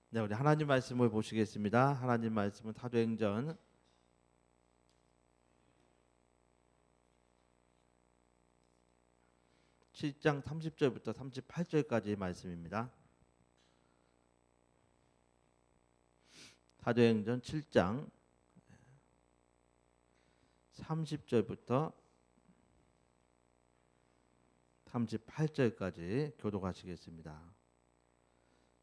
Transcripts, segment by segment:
네, 우리 하나님 말씀을 보시겠습니다. 하나님 말씀은 사도행전 7장 30절부터 38절까지의 말씀입니다. 사도행전 7장 30절부터 38절까지 교독하시겠습니다.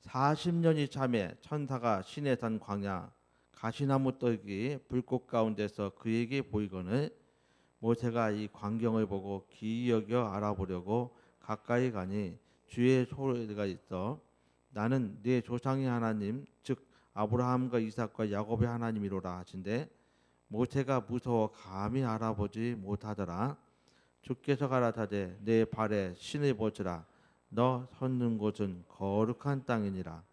40년이 참에 천사가 시내 산 광야 가시나무 떡이 불꽃 가운데서 그에게 보이거늘 모세가 이 광경을 보고 기이 여겨 알아보려고 가까이 가니 주의 소리가 있어 나는 네 조상의 하나님 즉 아브라함과 이삭과 야곱의 하나님이로라 하신대 모세가 무서워 감히 알아보지 못하더라. 주께서 가라사대 내 발에 신을 벗으라. 너 섰는 곳은 거룩한 땅이니라.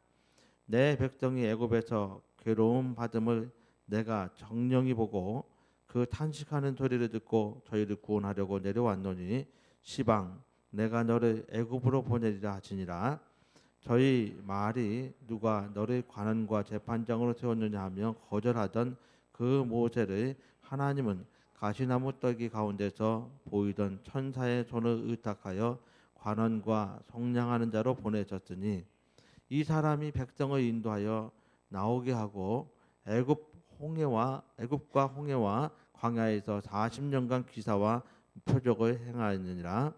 내 백성이 애굽에서 괴로움 받음을 내가 정령히 보고 그 탄식하는 소리를 듣고 저희를 구원하려고 내려왔노니 시방 내가 너를 애굽으로 보내리라 하시니라. 저희 말이 누가 너를 관원과 재판장으로 세웠느냐 하며 거절하던 그 모세를 하나님은 가시나무 떡이 가운데서 보이던 천사의 손을 의탁하여 관원과 속량하는 자로 보내셨으니 이 사람이 백성을 인도하여 나오게 하고 애굽과 홍해와 광야에서 40년간 기사와 표적을 행하느니라.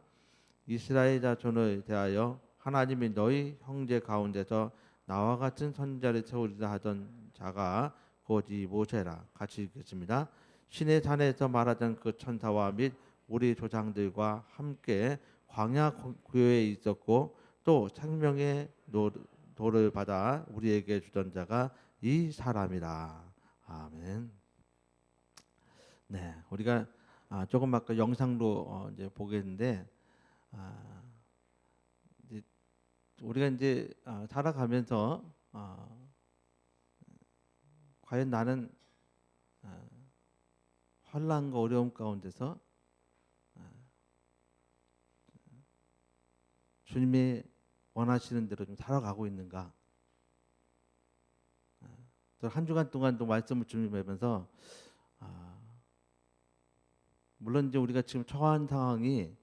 이스라엘 자손을 대하여 하나님이 너희 형제 가운데서 나와 같은 선자를 세우리라 하던 자가 곧 이 모세라. 같이 읽겠습니다. 신의 산에서 말하던 그 천사와 및 우리 조상들과 함께 광야 구요에 있었고 또 생명의 도를 받아 우리에게 주던 자가 이 사람이라. 아멘. 네, 우리가 조금 아까 영상로 이제 보겠는데 이제 우리가 이제 살아가면서 과연 나는 환난과 어려움 가운데서 주님이 원하시는 대로 좀 살아가고 있는가? 한 주간 동안도 말씀을 준비하면서 물론 이제 우리가 지금 처한 상황이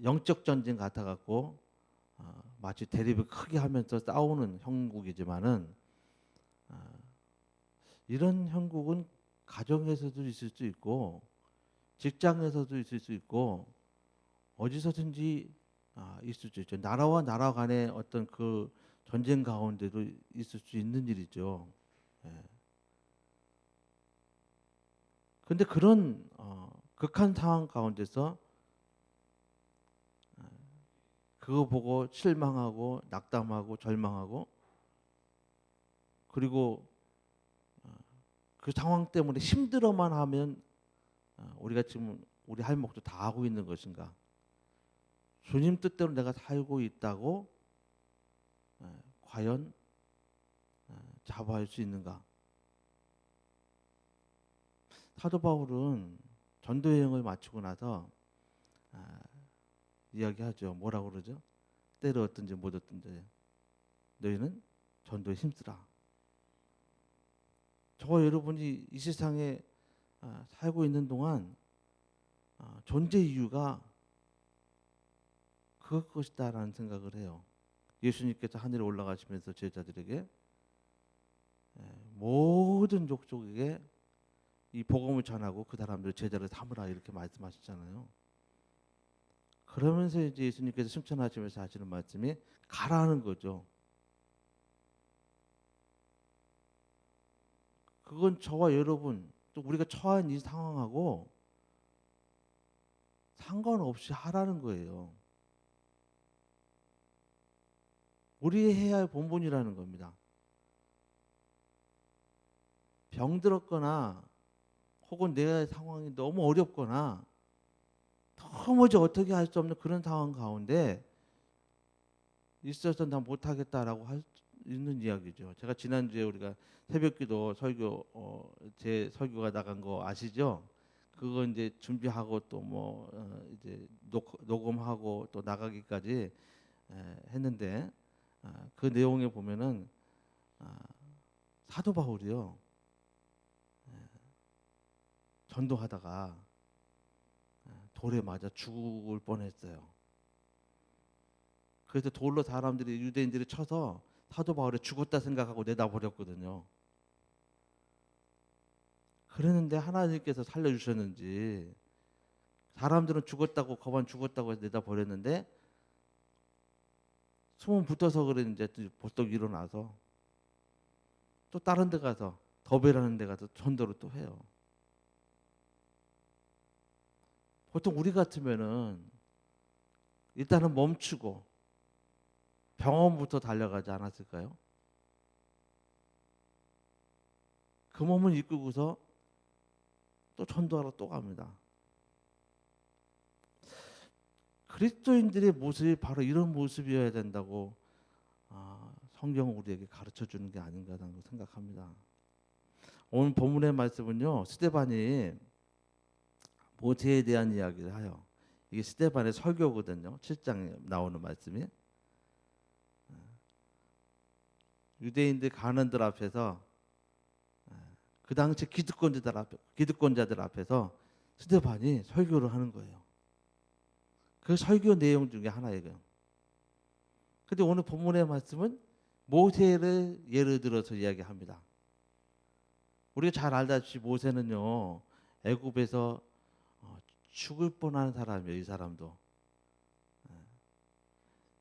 영적 전쟁 같아 갖고 마치 대립을 크게 하면서 싸우는 형국이지만은 이런 형국은 가정에서도 있을 수 있고 직장에서도 있을 수 있고 어디서든지 있을 수 있죠. 나라와 나라 간의 어떤 그 전쟁 가운데도 있을 수 있는 일이죠. 그런데 그런 극한 상황 가운데서 그거 보고 실망하고 낙담하고 절망하고 그리고 그 상황 때문에 힘들어만 하면 우리가 지금 우리 할 몫도 다 하고 있는 것인가? 주님 뜻대로 내가 살고 있다고 과연 자부할 수 있는가? 사도 바울은 전도 여행을 마치고 나서 이야기하죠. 뭐라고 그러죠? 때를 얻든지 못 얻든지 너희는 전도에 힘쓰라. 저와 여러분이 이 세상에 살고 있는 동안 존재 이유가 그것이다라는 생각을 해요. 예수님께서 하늘에 올라가시면서 제자들에게 모든 족속에게 이 복음을 전하고 그 사람들 제자를 삼으라 이렇게 말씀하시잖아요. 그러면서 이제 예수님께서 승천하시면서 하시는 말씀이 가라는 거죠. 그건 저와 여러분 또 우리가 처한 이 상황하고 상관없이 하라는 거예요. 우리 해야 할 본분이라는 겁니다. 병들었거나 혹은 내 상황이 너무 어렵거나 도무지 어떻게 할 수 없는 그런 상황 가운데 있어서 나 못하겠다라고 할 수 있는 이야기죠. 제가 지난주에 우리가 새벽기도 설교 제 설교가 나간 거 아시죠? 그거 이제 준비하고 또 뭐 이제 녹음하고 또 나가기까지 했는데 그 내용에 보면은 사도 바울이요, 전도하다가 돌에 맞아 죽을 뻔했어요. 그래서 돌로 사람들이, 유대인들이 쳐서 사도 바울이 죽었다 생각하고 내다버렸거든요. 그랬는데 하나님께서 살려주셨는지, 사람들은 죽었다고, 거반 죽었다고 해서 내다버렸는데 소문 붙어서 그랬는지 벌떡 일어나서 또 다른 데 가서, 더베라는 데 가서 전도를 또 해요. 보통 우리 같으면은 일단은 멈추고 병원부터 달려가지 않았을까요? 그 몸을 이끌고서 또 전도하러 또 갑니다. 그리스도인들의 모습이 바로 이런 모습이어야 된다고 성경은 우리에게 가르쳐 주는 게 아닌가라고 생각합니다. 오늘 본문의 말씀은요, 스데반이 모세에 대한 이야기를 해요. 이게 스데반의 설교거든요. 7장에 나오는 말씀이. 유대인들 간원들 앞에서, 그 당시 기득권자들 앞에서 스데반이 설교를 하는 거예요. 그 설교 내용 중에 하나예요. 근데 오늘 본문의 말씀은 모세를 예를 들어서 이야기합니다. 우리가 잘 알다시피 모세는요, 애굽에서 죽을 뻔한 사람이에요. 이 사람도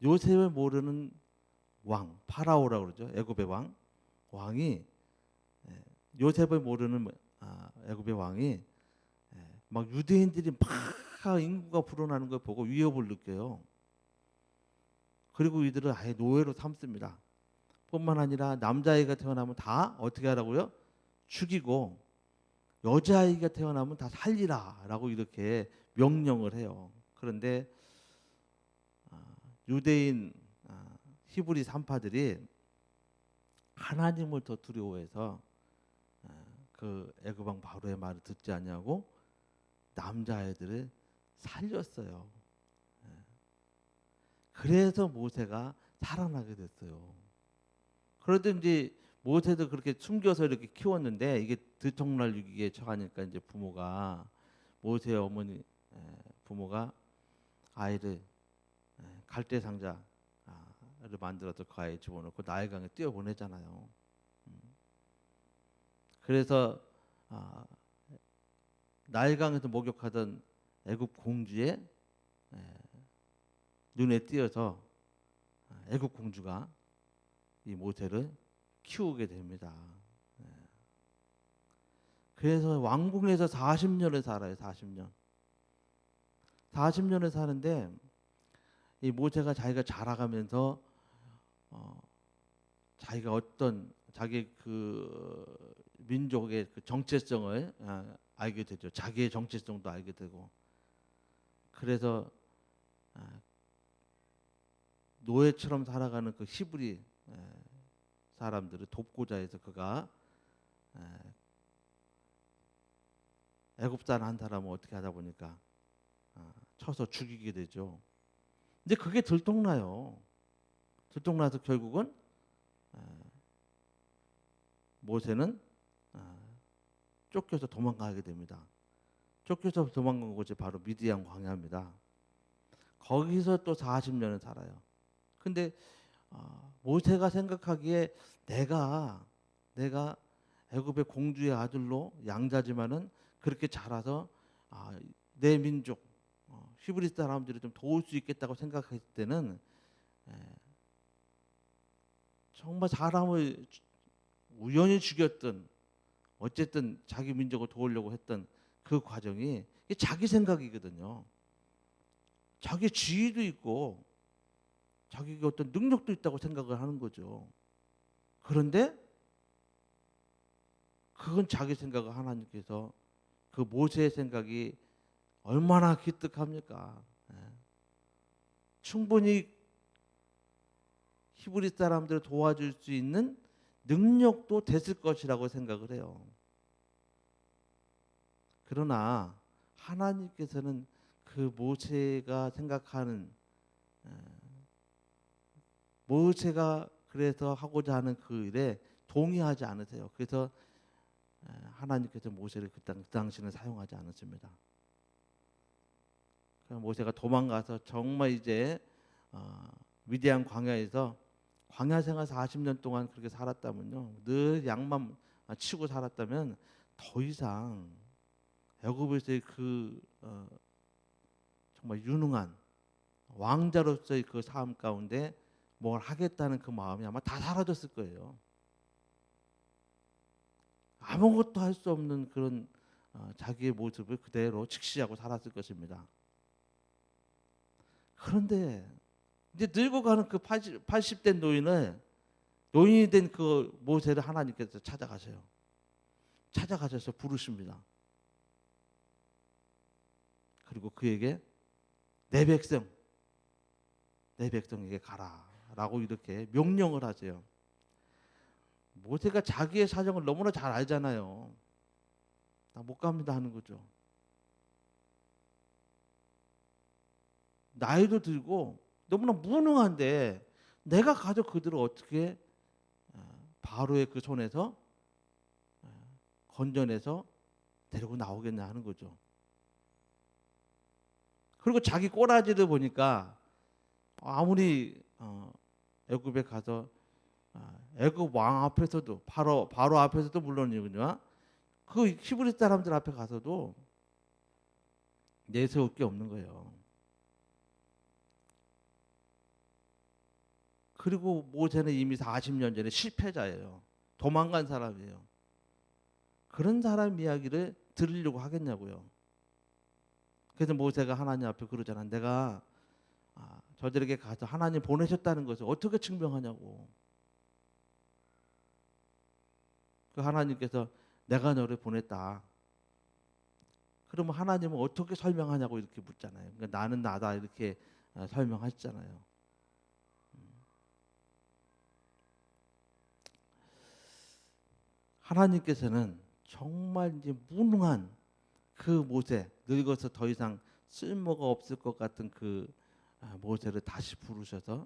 요셉을 모르는 왕, 파라오라고 그러죠. 애굽의 왕이, 요셉을 모르는 애굽의 왕이 막 유대인들이 막 인구가 불어나는 걸 보고 위협을 느껴요. 그리고 이들을 아예 노예로 삼습니다. 뿐만 아니라 남자아이가 태어나면 다 어떻게 하라고요? 죽이고, 여자아이가 태어나면 다 살리라 라고 이렇게 명령을 해요. 그런데 유대인 히브리 산파들이 하나님을 더 두려워해서 그 애굽 왕 바로의 말을 듣지 않냐고 남자아이들을 살렸어요. 그래서 모세가 살아나게 됐어요. 그러든지 모세도 그렇게 숨겨서 이렇게 키웠는데, 이게 들통날 위기에 처하니까 이제 부모가, 모세의 어머니 부모가 아이를 갈대 상자를 만들어서 그 아이에 집어넣고 나일강에 뛰어보내잖아요. 그래서 나일강에서 목욕하던 애굽 공주의 눈에 띄어서 애굽 공주가 이 모세를 키우게 됩니다. 그래서 왕궁에서 40년을 살아요. 40년을 사는데, 이 모세가 자기가 자라가면서 자기가 어떤 자기 그 민족의 그 정체성을 알게 되죠. 자기의 정체성도 알게 되고, 그래서 노예처럼 살아가는 그 히브리 사람들을 돕고자 해서 그가 애굽 사람 한 사람을 어떻게 하다 보니까 쳐서 죽이게 되죠. 근데 그게 들통나요. 들통나서 결국은 모세는 쫓겨서 도망가게 됩니다. 쫓겨서 도망간 곳이 바로 미디안 광야입니다. 거기서 또 40년을 살아요. 근데 모세가 생각하기에 내가 애굽의 공주의 아들로 양자지만은 그렇게 자라서 내 민족 히브리 사람들이 좀 도울 수 있겠다고 생각했을 때는 정말 사람을 우연히 죽였던, 어쨌든 자기 민족을 도우려고 했던 그 과정이 자기 생각이거든요. 자기 지위도 있고 자기가 어떤 능력도 있다고 생각을 하는 거죠. 그런데 그건 자기 생각을 하나님께서, 그 모세의 생각이 얼마나 기특합니까? 충분히 히브리 사람들을 도와줄 수 있는 능력도 됐을 것이라고 생각을 해요. 그러나 하나님께서는 그 모세가 생각하는, 모세가 그래서 하고자 하는 그 일에 동의하지 않으세요. 그래서 하나님께서 모세를 그 당시는 사용하지 않았습니다. 모세가 도망가서 정말 이제 미디안 광야에서 광야 생활 40년 동안 그렇게 살았다면요, 늘 양만 치고 살았다면 더 이상 애굽에서의 그 정말 유능한 왕자로서의 그 삶 가운데 뭘 하겠다는 그 마음이 아마 다 사라졌을 거예요. 아무것도 할 수 없는 그런 자기의 모습을 그대로 직시하고 살았을 것입니다. 그런데 이제 늙어가는 그 80대 노인이 된 그 모세를 하나님께서 찾아가셔서 부르십니다. 그리고 그에게 내 백성에게 가라라고 이렇게 명령을 하세요. 모세가 자기의 사정을 너무나 잘 알잖아요. 나 못 갑니다 하는 거죠. 나이도 들고 너무나 무능한데 내가 가서 그들을 어떻게 바로의 그 손에서 건져내서 데리고 나오겠냐 하는 거죠. 그리고 자기 꼬라지를 보니까 아무리 애굽에 가서 애굽 왕 앞에서도 바로 앞에서도 물론이군요. 그 히브리 사람들 앞에 가서도 내세울 게 없는 거예요. 그리고 모세는 이미 40년 전에 실패자예요. 도망간 사람이에요. 그런 사람 이야기를 들으려고 하겠냐고요. 그래서 모세가 하나님 앞에 그러잖아. 내가 저들에게 가서 하나님 보내셨다는 것을 어떻게 증명하냐고. 그 하나님께서 내가 너를 보냈다. 그러면 하나님은 어떻게 설명하냐고 이렇게 묻잖아요. 그러니까 나는 나다 이렇게 설명하시잖아요. 하나님께서는 정말 이제 무능한 그 모세, 늙어서 더 이상 쓸모가 없을 것 같은 그 모세를 다시 부르셔서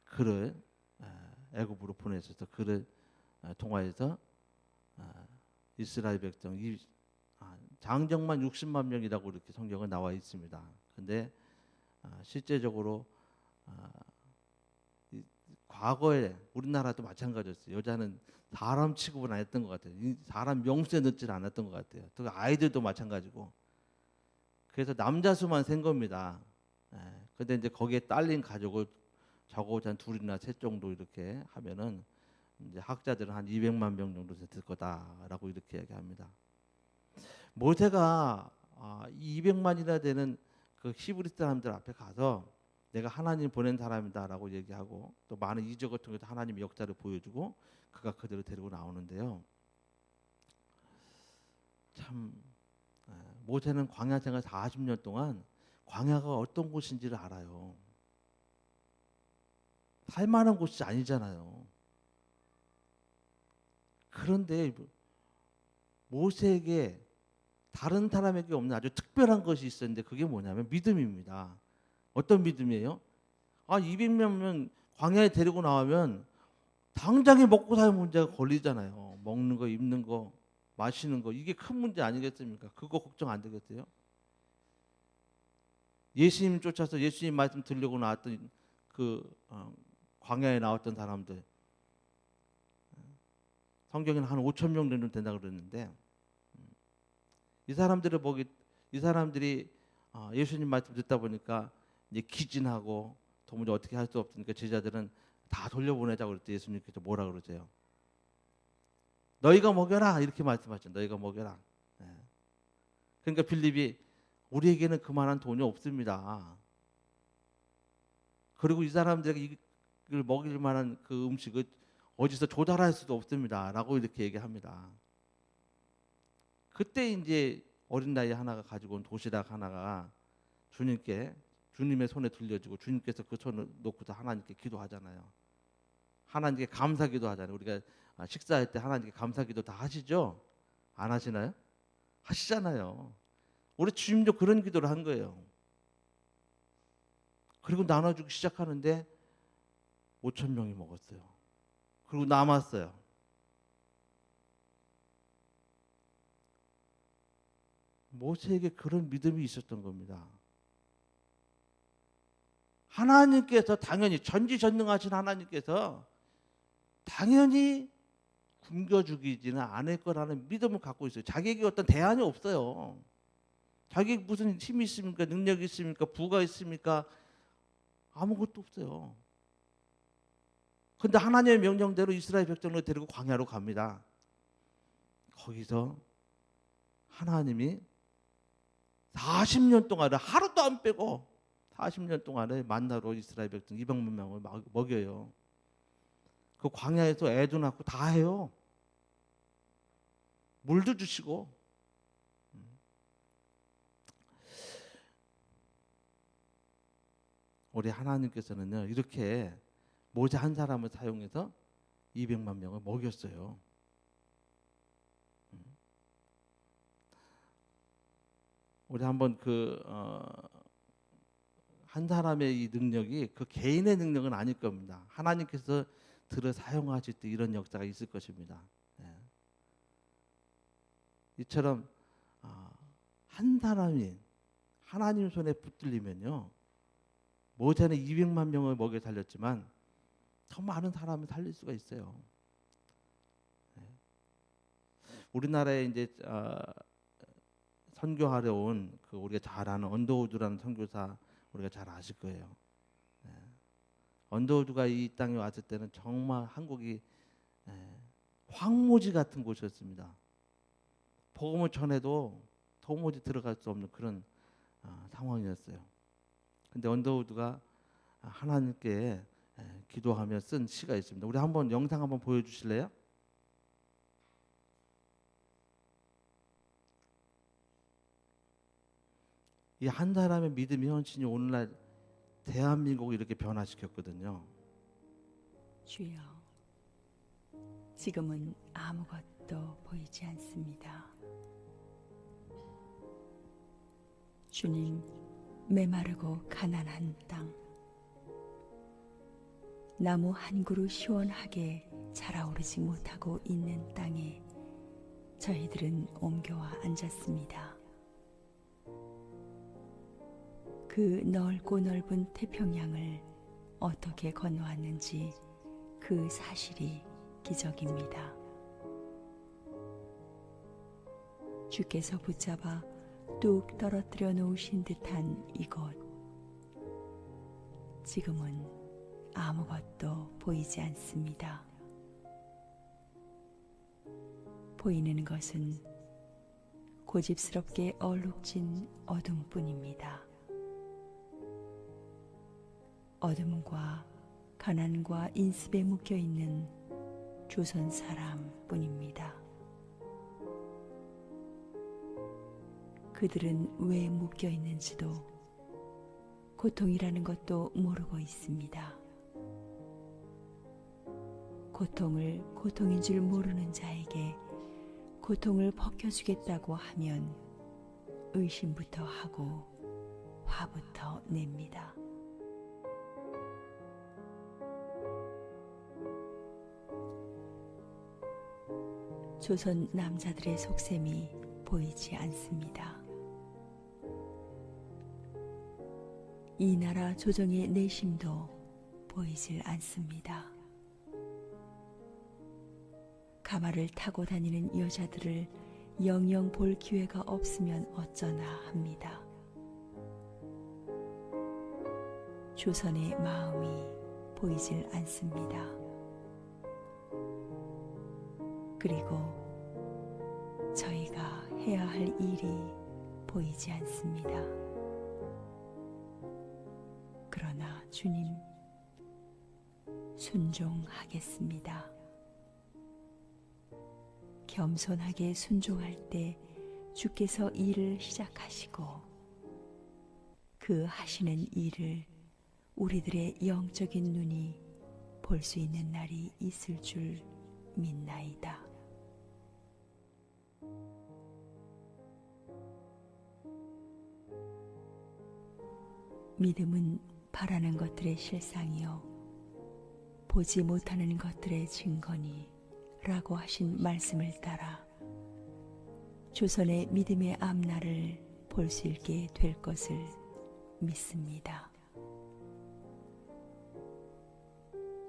그를 애굽으로 보내셔서 그를 통하여서 이스라엘 백성 장정만 60만 명이라고 이렇게 성경에 나와 있습니다. 근데 실제적으로 과거에 우리나라도 마찬가지였어요. 여자는 사람 취급은 안 했던 것 같아요. 사람 명수에 넣질 않았던 것 같아요. 또 아이들도 마찬가지고. 그래서 남자 수만 센 겁니다. 근데 이제 거기에 딸린 가족을 적어도 한 둘이나 셋 정도 이렇게 하면은 이제 학자들은 한 200만 명 정도 됐을 거다라고 이렇게 얘기합니다. 모세가 200만이나 되는 그 히브리 사람들 앞에 가서 내가 하나님 보낸 사람이다라고 얘기하고 또 많은 이적을 통해서 하나님의 역사를 보여주고 그가 그대로 데리고 나오는데요. 참 모세는 광야 생활 40년 동안 광야가 어떤 곳인지를 알아요. 살만한 곳이 아니잖아요. 그런데 모세에게 다른 사람에게 없는 아주 특별한 것이 있었는데 그게 뭐냐면 믿음입니다. 어떤 믿음이에요? 200명 광야에 데리고 나오면 당장에 먹고 살 문제가 걸리잖아요. 먹는 거, 입는 거, 마시는 거 이게 큰 문제 아니겠습니까? 그거 걱정 안 되겠어요? 예수님 쫓아서 예수님 말씀 들으려고 나왔던 그 광야에 나왔던 사람들 성경에는 한 5천 명 정도 된다고 그랬는데 이 사람들이 예수님 말씀 듣다 보니까 이제 기진하고 도무지 어떻게 할 수 없으니까 제자들은 다 돌려보내자고 그랬더니 예수님께서 뭐라 그러세요? 너희가 먹여라 이렇게 말씀하셨죠. 너희가 먹여라. 그러니까 빌립이 우리에게는 그만한 돈이 없습니다. 그리고 이 사람들에게 이걸 먹일 만한 그 음식을 어디서 조달할 수도 없습니다. 라고 이렇게 얘기합니다. 그때 이제 어린 나이 하나가 가지고 온 도시락 하나가 주님의 손에 들려주고 주님께서 그 손을 놓고서 하나님께 기도하잖아요. 하나님께 감사기도 하잖아요. 우리가 식사할 때 하나님께 감사기도 다 하시죠? 안 하시나요? 하시잖아요. 우리 주님도 그런 기도를 한 거예요. 그리고 나눠주기 시작하는데 5천 명이 먹었어요. 그리고 남았어요. 모세에게 그런 믿음이 있었던 겁니다. 하나님께서 당연히 전지전능하신 하나님께서 당연히 굶겨 죽이지는 않을 거라는 믿음을 갖고 있어요. 자기에게 어떤 대안이 없어요. 자기에게 무슨 힘이 있습니까? 능력이 있습니까? 부가 있습니까? 아무것도 없어요. 근데 하나님의 명령대로 이스라엘 백성을 데리고 광야로 갑니다. 거기서 하나님이 40년 동안에 하루도 안 빼고 40년 동안에 만나로 이스라엘 백성 200만 명을 먹여요. 그 광야에서 애도 낳고 다 해요. 물도 주시고. 우리 하나님께서는요, 이렇게 모세 한 사람을 사용해서 200만 명을 먹였어요. 우리 한번 한 사람의 이 능력이 그 개인의 능력은 아닐 겁니다. 하나님께서 들어 사용하실 때 이런 역사가 있을 것입니다. 이처럼 한 사람이 하나님 손에 붙들리면요, 모세는 200만 명을 먹여 살렸지만 더 많은 사람을 살릴 수가 있어요. 우리나라에 이제 선교하러 온 우리가 잘 아는 언더우드라는 선교사 우리가 잘 아실 거예요. 언더우드가 이 땅에 왔을 때는 정말 한국이 황무지 같은 곳이었습니다. 복음을 전해도 도무지 들어갈 수 없는 그런 상황이었어요. 근데 언더우드가 하나님께 기도하며 쓴 시가 있습니다. 우리 한번 영상 한번 보여주실래요? 이 한 사람의 믿음의 헌신이 오늘날 대한민국을 이렇게 변화시켰거든요. 주여, 지금은 아무것도 보이지 않습니다. 주님, 메마르고 가난한 땅, 나무 한 그루 시원하게 자라오르지 못하고 있는 땅에 저희들은 옮겨와 앉았습니다. 그 넓고 넓은 태평양을 어떻게 건너왔는지 그 사실이 기적입니다. 주께서 붙잡아 뚝 떨어뜨려 놓으신 듯한 이곳, 지금은 아무것도 보이지 않습니다. 보이는 것은 고집스럽게 얼룩진 어둠뿐입니다. 어둠과 가난과 인습에 묶여있는 조선 사람뿐입니다. 그들은 왜 묶여있는지도 고통이라는 것도 모르고 있습니다. 고통을 고통인 줄 모르는 자에게 고통을 벗겨주겠다고 하면 의심부터 하고 화부터 냅니다. 조선 남자들의 속셈이 보이지 않습니다. 이 나라 조정의 내심도 보이질 않습니다. 가마를 타고 다니는 여자들을 영영 볼 기회가 없으면 어쩌나 합니다. 조선의 마음이 보이질 않습니다. 그리고 저희가 해야 할 일이 보이지 않습니다. 그러나 주님, 순종하겠습니다. 겸손하게 순종할 때 주께서 일을 시작하시고 그 하시는 일을 우리들의 영적인 눈이 볼 수 있는 날이 있을 줄 믿나이다. 믿음은 바라는 것들의 실상이요 보지 못하는 것들의 증거니 라고 하신 말씀을 따라 조선의 믿음의 앞날을 볼 수 있게 될 것을 믿습니다.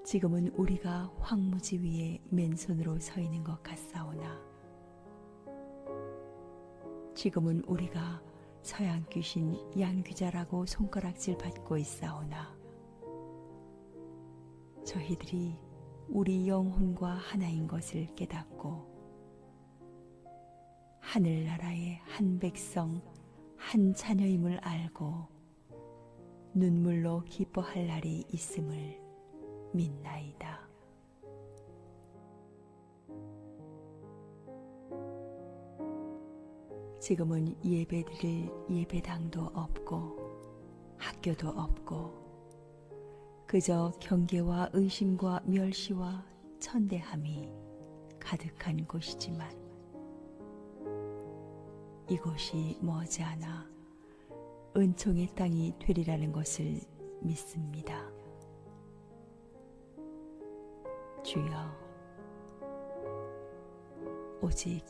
지금은 우리가 황무지 위에 맨손으로 서 있는 것 같사오나 지금은 우리가 서양 귀신 양귀자라고 손가락질 받고 있사오나 저희들이 우리 영혼과 하나인 것을 깨닫고 하늘나라의 한 백성 한 자녀임을 알고 눈물로 기뻐할 날이 있음을 믿나이다. 지금은 예배드릴 예배당도 없고 학교도 없고 그저 경계와 의심과 멸시와 천대함이 가득한 곳이지만 이곳이 머지않아 은총의 땅이 되리라는 것을 믿습니다. 주여, 오직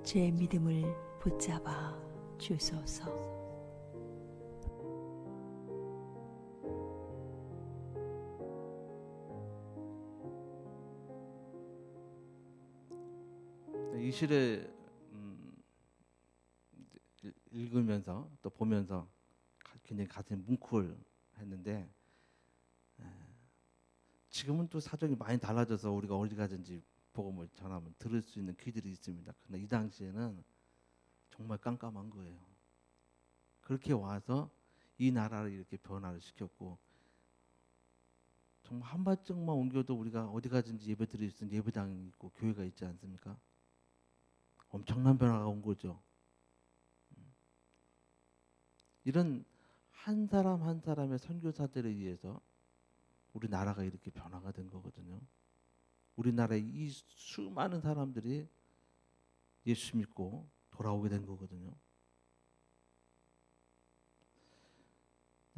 제 믿음을 붙잡아 주소서. 이 시를 읽으면서 또 보면서 굉장히 가슴이 뭉클했는데 지금은 또 사정이 많이 달라져서 우리가 어디 가든지 복음을 전하면 들을 수 있는 귀들이 있습니다. 그런데 이 당시에는 정말 깜깜한 거예요. 그렇게 와서 이 나라를 이렇게 변화를 시켰고 정말 한 발짝만 옮겨도 우리가 어디 가든지 예배 드릴 수 있는 예배당이 있고 교회가 있지 않습니까? 엄청난 변화가 온 거죠. 이런 한 사람 한 사람의 선교사들에 의해서 우리나라가 이렇게 변화가 된 거거든요. 우리나라의 이 수많은 사람들이 예수 믿고 돌아오게 된 거거든요.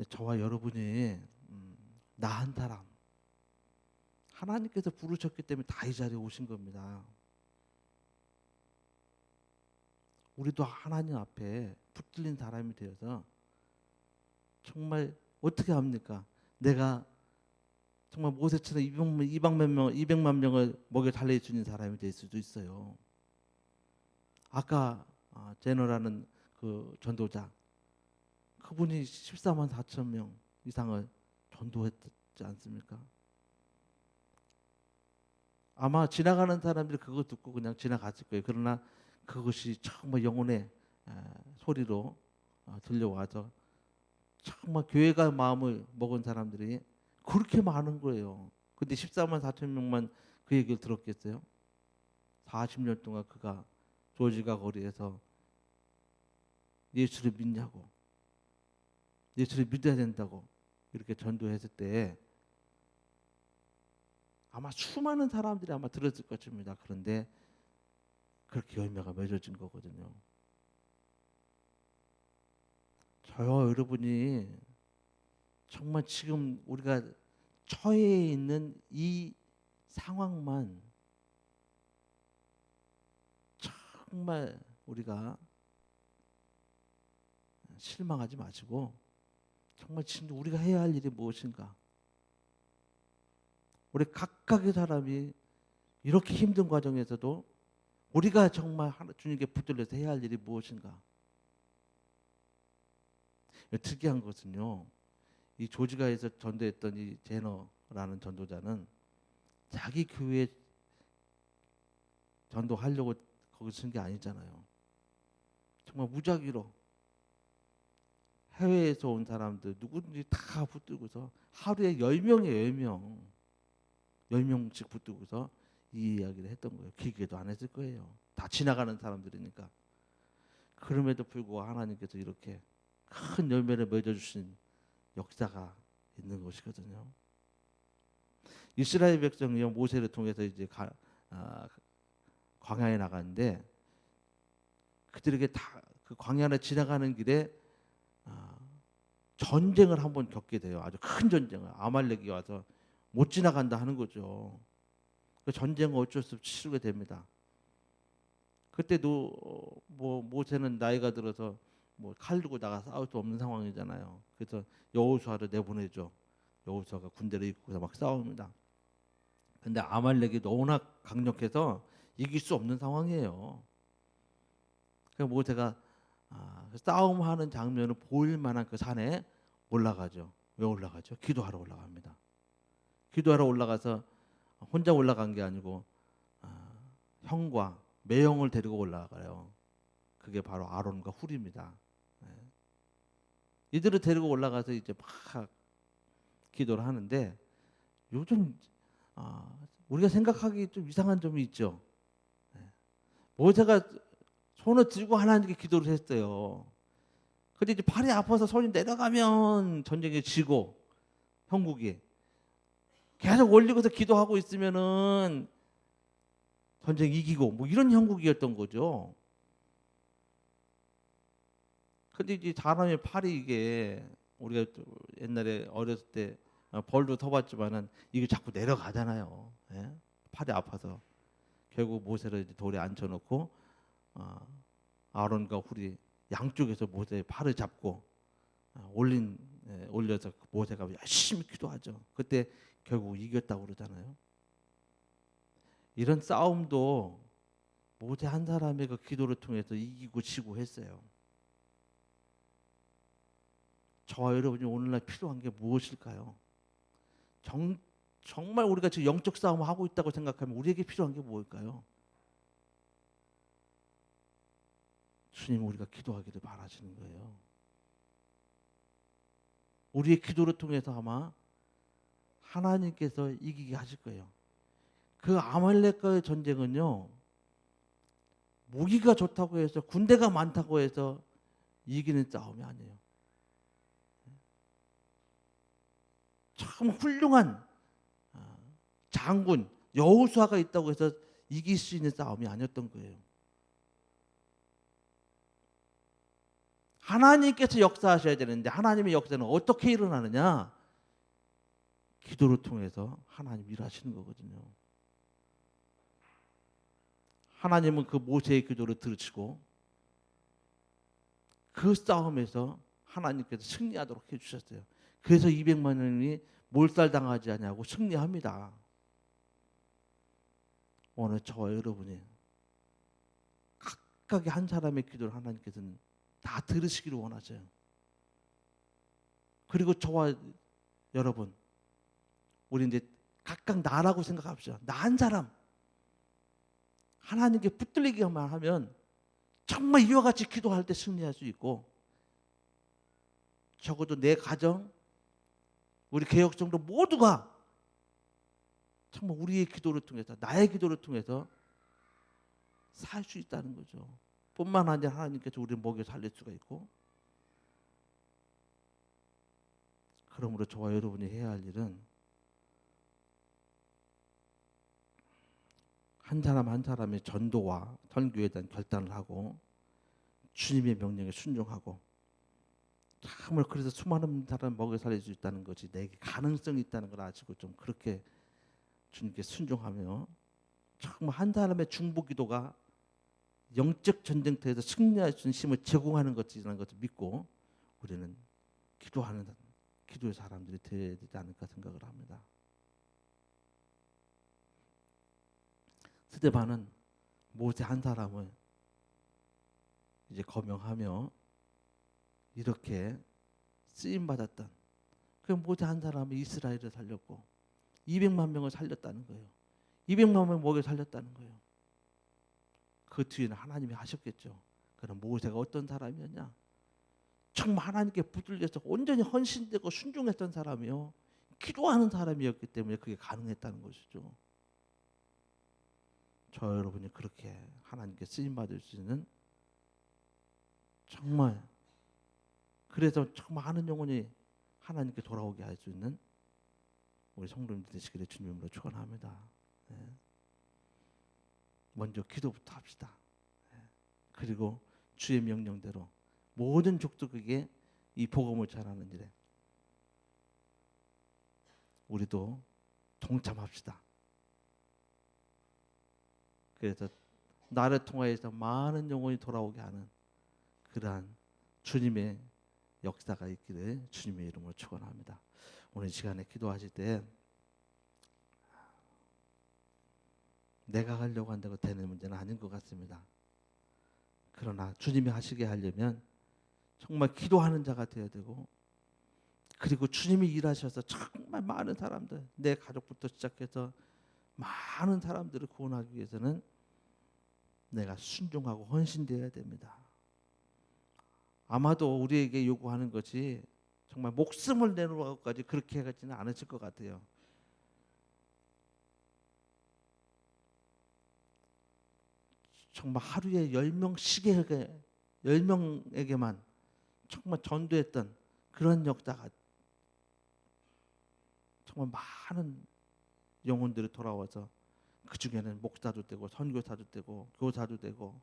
저와 여러분이 나 한 사람 하나님께서 부르셨기 때문에 다 이 자리에 오신 겁니다. 우리도 하나님 앞에 붙들린 사람이 되어서 정말 어떻게 합니까? 내가 정말 모세처럼 200만 명을 먹여 살릴 수 있는 사람이 될 수도 있어요. 아까 제너라는 그 전도자 그분이 14만 4천 명 이상을 전도했지 않습니까? 아마 지나가는 사람들이 그거 듣고 그냥 지나갔을 거예요. 그러나 그것이 정말 영혼의 소리로 들려와서 정말 교회가 마음을 먹은 사람들이 그렇게 많은 거예요. 근데 14만 4천 명만 그 얘기를 들었겠어요? 40년 동안 그가 조지가 거리에서 예수를 믿냐고, 예수를 믿어야 된다고 이렇게 전도했을 때 아마 수많은 사람들이 아마 들었을 것입니다. 그런데 그렇게 열매가 맺어진 거거든요. 저와 여러분이 정말 지금 우리가 처해 있는 이 상황만 정말 우리가 실망하지 마시고 정말 진짜 우리가 해야 할 일이 무엇인가? 우리 각각의 사람이 이렇게 힘든 과정에서도 우리가 정말 주님께 붙들려서 해야 할 일이 무엇인가? 특이한 것은요. 이 조지가에서 전도했던 이 제너라는 전도자는 자기 교회 전도하려고 거기 쓴 게 아니잖아요. 정말 무작위로 해외에서 온 사람들 누구든지 다 붙들고서 하루에 10명이에요. 10명씩 붙들고서 이 이야기를 했던 거예요. 기계도 안 했을 거예요. 다 지나가는 사람들이니까. 그럼에도 불구하고 하나님께서 이렇게 큰 열매를 맺어주신 역사가 있는 것이거든요. 이스라엘 백성이요 모세를 통해서 이제 광야에 나가는데 그들에게 다 그 광야를 지나가는 길에 전쟁을 한번 겪게 돼요. 아주 큰 전쟁을 아말렉이 와서 못 지나간다 하는 거죠. 그 전쟁은 어쩔 수 없이 치르게 됩니다. 그때도 뭐 모세는 나이가 들어서 뭐 칼 들고 나가 싸울 수 없는 상황이잖아요. 그래서 여호수아를 내보내죠. 여호수아가 군대를 이끌고서 막 싸웁니다. 근데 아말렉이 너무나 강력해서 이길 수 없는 상황이에요. 그래서 모세가 싸움하는 장면을 보일 만한 그 산에 올라가죠. 왜 올라가죠? 기도하러 올라갑니다. 기도하러 올라가서 혼자 올라간 게 아니고 형과 매형을 데리고 올라가요. 그게 바로 아론과 훌입니다. 이들을 데리고 올라가서 이제 막 기도를 하는데 요즘 우리가 생각하기 좀 이상한 점이 있죠. 모세가 손을 들고 하나님께 기도를 했어요. 근데 이제 팔이 아파서 손이 내려가면 전쟁에 지고 형국이 계속 올리고서 기도하고 있으면은 전쟁 이기고 뭐 이런 형국이었던 거죠. 근데 이제 사람의 팔이 이게 우리가 옛날에 어렸을 때 벌도 터봤지만은 이게 자꾸 내려가잖아요. 예? 팔이 아파서 결국 모세를 이제 돌에 앉혀놓고 아론과 훌이 양쪽에서 모세의 팔을 잡고 올려서 모세가 열심히 기도하죠. 그때 결국 이겼다고 그러잖아요. 이런 싸움도 모세 한 사람의 그 기도를 통해서 이기고 지고 했어요. 저와 여러분이 오늘날 필요한 게 무엇일까요? 정말 우리가 지금 영적 싸움을 하고 있다고 생각하면 우리에게 필요한 게 뭘까요? 주님, 우리가 기도하기를 바라시는 거예요. 우리의 기도를 통해서 아마 하나님께서 이기게 하실 거예요. 그 아말렉과의 전쟁은요, 무기가 좋다고 해서 군대가 많다고 해서 이기는 싸움이 아니에요. 참 훌륭한 장군 여호수아가 있다고 해서 이길 수 있는 싸움이 아니었던 거예요. 하나님께서 역사하셔야 되는데 하나님의 역사는 어떻게 일어나느냐? 기도를 통해서 하나님 일하시는 거거든요. 하나님은 그 모세의 기도를 들으시고 그 싸움에서 하나님께서 승리하도록 해주셨어요. 그래서 200만 명이 몰살당하지 않냐고 승리합니다. 오늘 저와 여러분이 각각의 한 사람의 기도를 하나님께서는 다 들으시기를 원하세요. 그리고 저와 여러분, 우리 이제 각각 나라고 생각합시다. 나 한 사람 하나님께 붙들리기만 하면 정말 이와 같이 기도할 때 승리할 수 있고, 적어도 내 가정, 우리 개혁성도 모두가 정말 우리의 기도를 통해서, 나의 기도를 통해서 살 수 있다는 거죠. 뿐만 아니라 하나님께서 우리를 먹여 살릴 수가 있고, 그러므로 저와 여러분이 해야 할 일은 한 사람 한 사람의 전도와 선교에 대한 결단을 하고 주님의 명령에 순종하고, 정말 그래서 수많은 사람을 먹여 살릴 수 있다는 것이 내게 가능성이 있다는 걸 아시고 좀 그렇게 주님께 순종하며 정말 한 사람의 중보기도가 영적 전쟁터에서 승리할 수 있는 힘을 제공하는 것이라는 것을 믿고 우리는 기도하는 기도의 사람들이 되어야 되지 않을까 생각을 합니다. 스데반은 모세 한 사람을 이제 거명하며 이렇게 쓰임 받았던 그 모세 한 사람이 이스라엘을 살렸고 200만 명을 살렸다는 거예요. 200만 명 먹여 살렸다는 거예요. 그 뒤에는 하나님이 하셨겠죠. 그럼 모세가 어떤 사람이었냐? 정말 하나님께 붙들려서 온전히 헌신되고 순종했던 사람이요, 기도하는 사람이었기 때문에 그게 가능했다는 것이죠. 저 여러분이 그렇게 하나님께 쓰임 받을 수 있는, 정말 그래서 정말 많은 영혼이 하나님께 돌아오게 할 수 있는 우리 성도님들 되시기를 주님으로 축원합니다. 네. 먼저 기도부터 합시다. 네. 그리고 주의 명령대로 모든 족속에게 이 복음을 전하는 일에 우리도 동참합시다. 그래서 나를 통하여서 많은 영혼이 돌아오게 하는 그러한 주님의 역사가 있기를 주님의 이름으로 축원합니다. 오늘 시간에 기도하실 때 내가 하려고 한다고 되는 문제는 아닌 것 같습니다. 그러나 주님이 하시게 하려면 정말 기도하는 자가 되어야 되고, 그리고 주님이 일하셔서 정말 많은 사람들, 내 가족부터 시작해서 많은 사람들을 구원하기 위해서는 내가 순종하고 헌신되어야 됩니다. 아마도 우리에게 요구하는 것이 정말 목숨을 내놓고까지 그렇게 하지는 않으실 것 같아요. 정말 하루에 10명에게만 정말 전도했던 그런 역사가, 정말 많은 영혼들이 돌아와서 그 중에는 목사도 되고 선교사도 되고 교사도 되고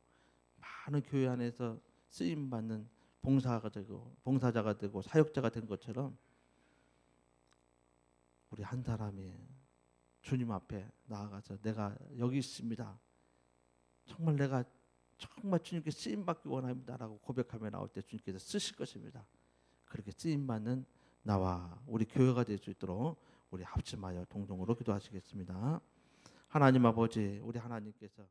많은 교회 안에서 쓰임 받는 봉사자가 되고 사역자가 된 것처럼, 우리 한 사람이 주님 앞에 나아가서 내가 여기 있습니다, 정말 내가 정말 주님께 쓰임 받기 원합니다라고 고백하며 나올 때 주님께서 쓰실 것입니다. 그렇게 쓰임 받는 나와 우리 교회가 될 수 있도록 우리 합심하여 동동으로 기도하시겠습니다. 하나님 아버지, 우리 하나님께서